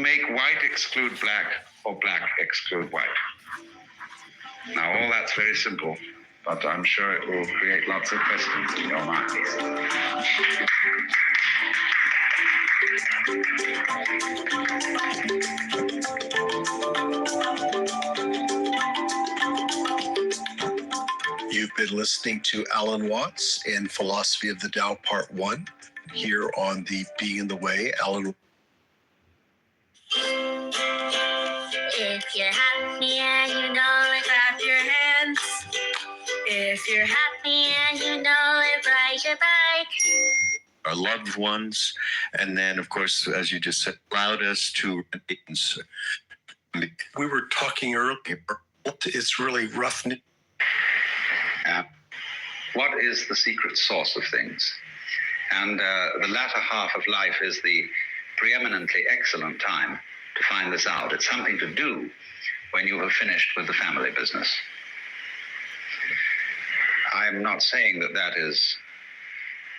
make white exclude black or black exclude white. Now, all that's very simple, but I'm sure it will create lots of questions in your mind. You've been listening to Alan Watts in Philosophy of the Tao Part 1 here on the Being in the Way. Alan. If you're happy and you know it, clap your hands. If you're happy and you know it, ride your bike. Our loved ones, and then, of course, as you just said, allowed us to. We were talking earlier. It's really rough. What is the secret source of things? And the latter half of life is the preeminently excellent time to find this out. It's something to do when you have finished with the family business. I'm not saying that that is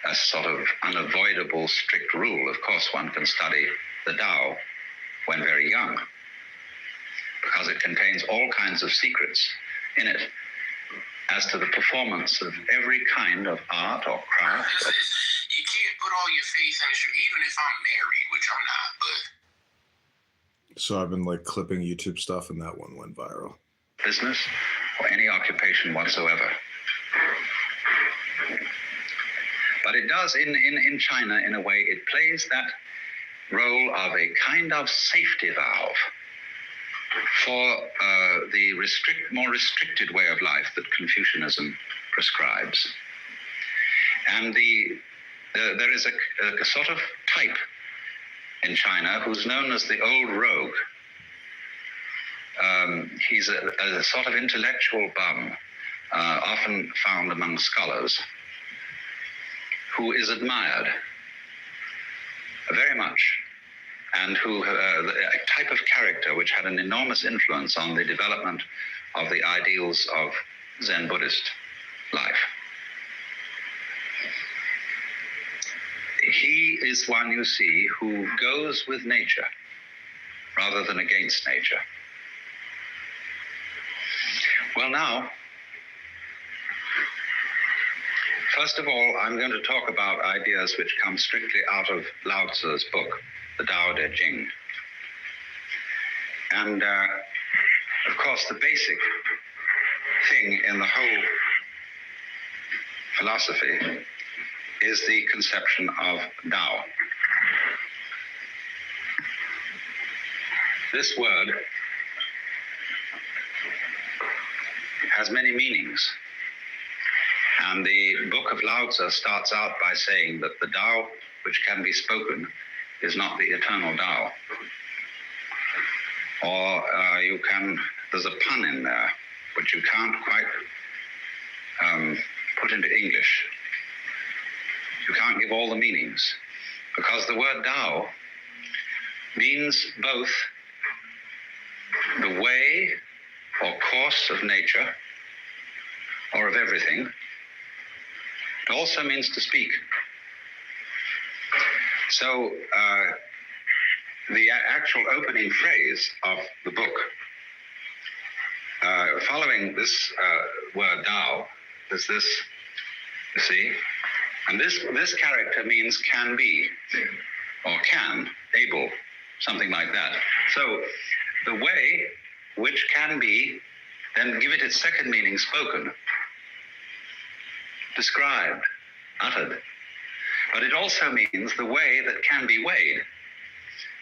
a sort of unavoidable strict rule. Of course, one can study the Tao when very young, because it contains all kinds of secrets in it as to the performance of every kind of art or craft. You can't put all your faith in it, even if I'm married, which I'm not, but... So I've been like clipping YouTube stuff and that one went viral. Business or any occupation whatsoever. But it does, in China, in a way, it plays that role of a kind of safety valve for the more restricted way of life that Confucianism prescribes. And there is a sort of type in China who's known as the old rogue. He's a sort of intellectual bum, often found among scholars, who is admired very much, and who a type of character which had an enormous influence on the development of the ideals of Zen Buddhist life. He is one, you see, who goes with nature rather than against nature. Well, now, first of all, I'm going to talk about ideas which come strictly out of Lao Tzu's book, the Tao Te Ching. And, of course, the basic thing in the whole philosophy is the conception of Tao. This word has many meanings. And the book of Lao Tzu starts out by saying that the Tao which can be spoken is not the eternal Tao. Or there's a pun in there, which you can't quite put into English. You can't give all the meanings, because the word Tao means both the way or course of nature, or of everything. It also means to speak. So the actual opening phrase of the book, following this word Tao, is this, you see? And this character means can be, or can, able, something like that. So the way which can be, then give it its second meaning, spoken, described, uttered. But it also means the way that can be weighed.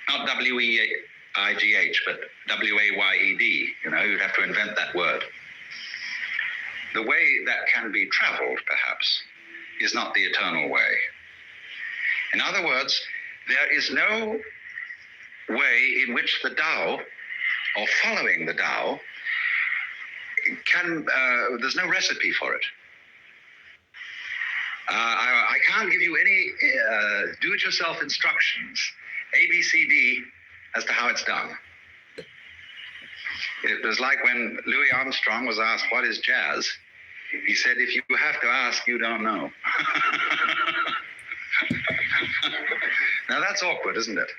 Not W-E-I-G-H, but W-A-Y-E-D. You know, you'd have to invent that word. The way that can be traveled, perhaps, is not the eternal way. In other words, there is no way in which the Tao, or following the Tao, there's no recipe for it. I can't give you any do-it-yourself instructions, A, B, C, D, as to how it's done. It was like when Louis Armstrong was asked, what is jazz? He said, if you have to ask, you don't know. Now that's awkward, isn't it?